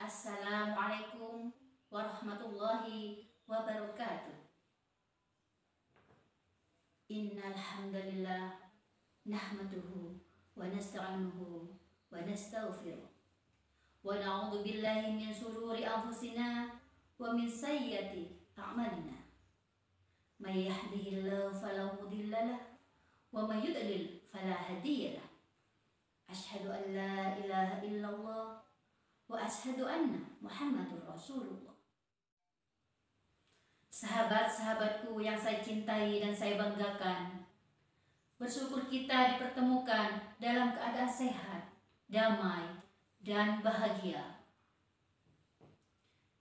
Assalamualaikum warahmatullahi wabarakatuh. Innal hamdalillah nahmaduhu wa nasta'inuhu wa nastaghfiruh wa na'udzu billahi min shururi anfusina wa min sayyiati a'malina. May yahdihillahu fala mudilla lahu wa may yudlil fala hadiya lahu. Asyhadu an la ilaha illallah wa asyhadu anna Muhammadur Rasulullah. Sahabat-sahabatku yang saya cintai dan saya banggakan, bersyukur kita dipertemukan dalam keadaan sehat, damai, dan bahagia.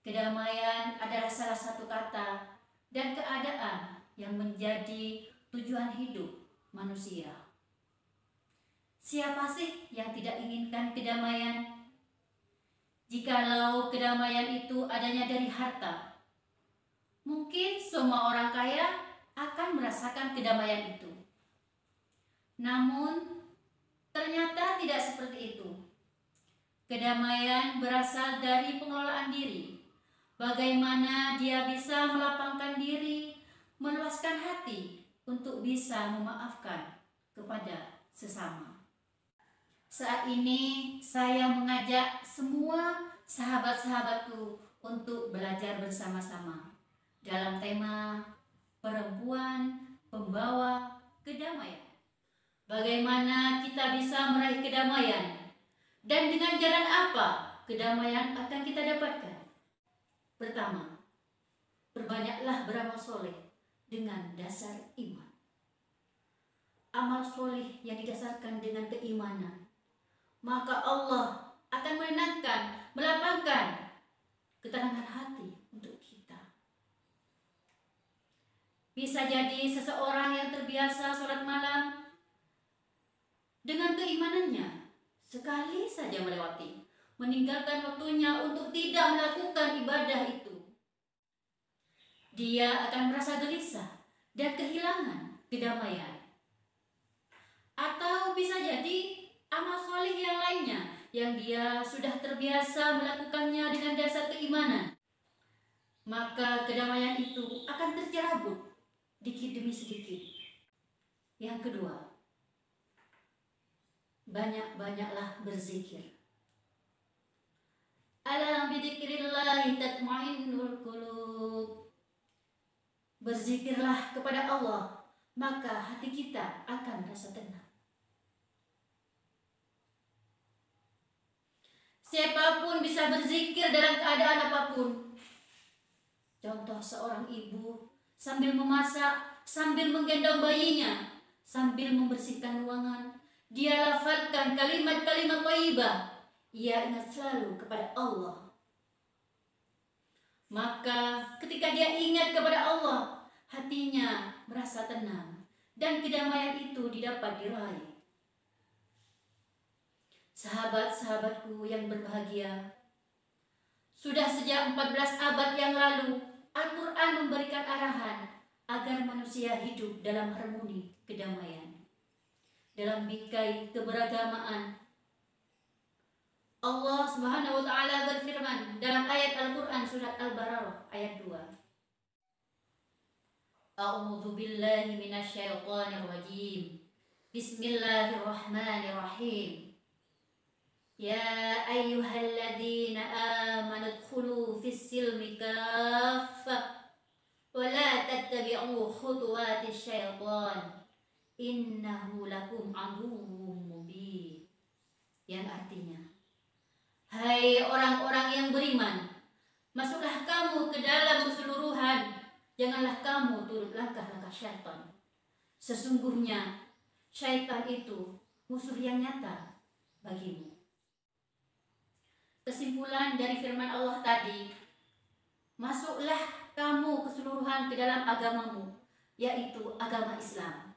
Kedamaian adalah salah satu kata dan keadaan yang menjadi tujuan hidup manusia. Siapa sih yang tidak inginkan kedamaian? Jikalau kedamaian itu adanya dari harta, mungkin semua orang kaya akan merasakan kedamaian itu. Namun, ternyata tidak seperti itu. Kedamaian berasal dari pengelolaan diri. Bagaimana dia bisa melapangkan diri, meluaskan hati untuk bisa memaafkan kepada sesama. Saat ini saya mengajak semua sahabat-sahabatku untuk belajar bersama-sama dalam tema perempuan pembawa kedamaian. Bagaimana kita bisa meraih kedamaian dan dengan jalan apa kedamaian akan kita dapatkan? Pertama, perbanyaklah beramal soleh dengan dasar iman. Amal soleh yang didasarkan dengan keimanan, maka Allah akan menenangkan, melapangkan ketenangan hati untuk kita. Bisa jadi seseorang yang terbiasa sholat malam, dengan keimanannya sekali saja melewati, meninggalkan waktunya untuk tidak melakukan ibadah itu, dia akan merasa gelisah dan kehilangan kedamaian. Atau bisa jadi amal soleh yang lainnya yang dia sudah terbiasa melakukannya dengan dasar keimanan, maka kedamaian itu akan tercerabut dikit demi sedikit. Yang kedua, banyak-banyaklah berzikir. Ala bidzikrillahi tatmainnul qulub. Berzikirlah kepada Allah, maka hati kita akan merasa tenang. Siapapun bisa berzikir dalam keadaan apapun. Contoh seorang ibu sambil memasak, sambil menggendong bayinya, sambil membersihkan ruangan, dia lafalkan kalimat-kalimat thayyibah. Ia ingat selalu kepada Allah. Maka ketika dia ingat kepada Allah, hatinya merasa tenang dan kedamaian itu didapat diraih. Sahabat-sahabatku yang berbahagia, sudah sejak 14 abad yang lalu Al-Quran memberikan arahan agar manusia hidup dalam harmoni kedamaian, dalam bingkai keberagamaan. Allah Subhanahu wa taala berfirman dalam ayat Al-Quran surat Al-Baqarah ayat 2. A'udzu billahi minasyaitonir rajim. Bismillahirrahmanirrahim. Ya ayyuhalladzina amanu dkhulu fis-silmi kaffah wa la tattabi'u khutuwatis syaitan innahu lakum aduwwum mubin. Yang artinya, hai orang-orang yang beriman, masuklah kamu ke dalam keseluruhan, janganlah kamu turut langkah-langkah syaitan. Sesungguhnya syaitan itu musuh yang nyata bagimu. Kesimpulan dari firman Allah tadi, masuklah kamu keseluruhan ke dalam agamamu, yaitu agama Islam.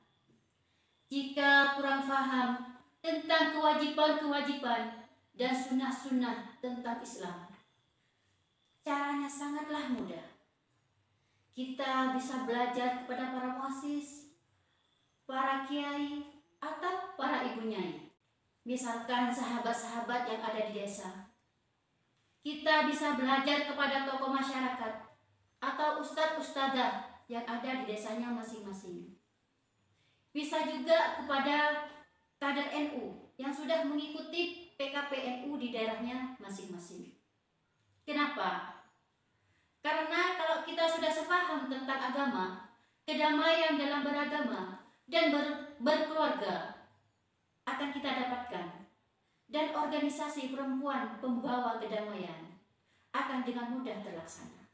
Jika kurang faham tentang kewajiban-kewajiban dan sunnah-sunnah tentang Islam, caranya sangatlah mudah. Kita bisa belajar kepada para muassis, para kiai, atau para ibu nyai. Misalkan sahabat-sahabat yang ada di desa. kita bisa belajar kepada tokoh masyarakat atau ustadz-ustadzah yang ada di desanya masing-masing. Bisa juga kepada kader NU yang sudah mengikuti PKPNU di daerahnya masing-masing. Kenapa? Karena kalau kita sudah sepaham tentang agama, kedamaian dalam beragama dan berkeluarga akan kita dapatkan. Dan organisasi perempuan pembawa kedamaian akan dengan mudah terlaksana.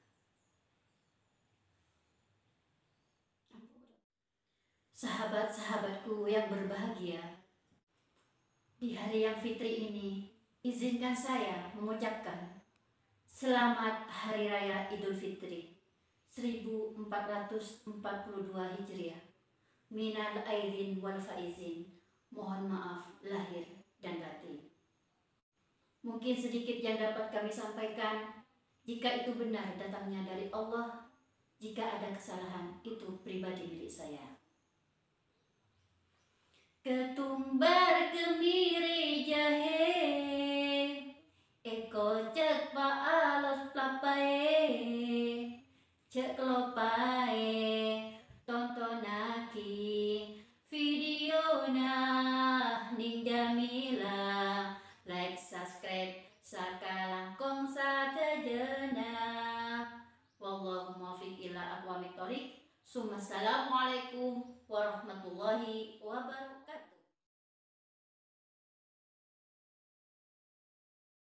Sahabat-sahabatku yang berbahagia, di hari yang fitri ini, izinkan saya mengucapkan Selamat Hari Raya Idul Fitri 1442 Hijriah. Minal aidin wal faizin. Mohon maaf lahir dan batin. Mungkin sedikit yang dapat kami sampaikan. Jika itu benar datangnya dari Allah, jika ada kesalahan itu pribadi milik saya. Ketumbar kemiri jahe, eko cek pa alos plapae, cek lopae, tontonaki video nah ning Jamila, like subscribe sakalangkong sadajana. Wallahu muwaffiq ila aqwamit thoriq. Assalamualaikum warahmatullahi wabarakatuh.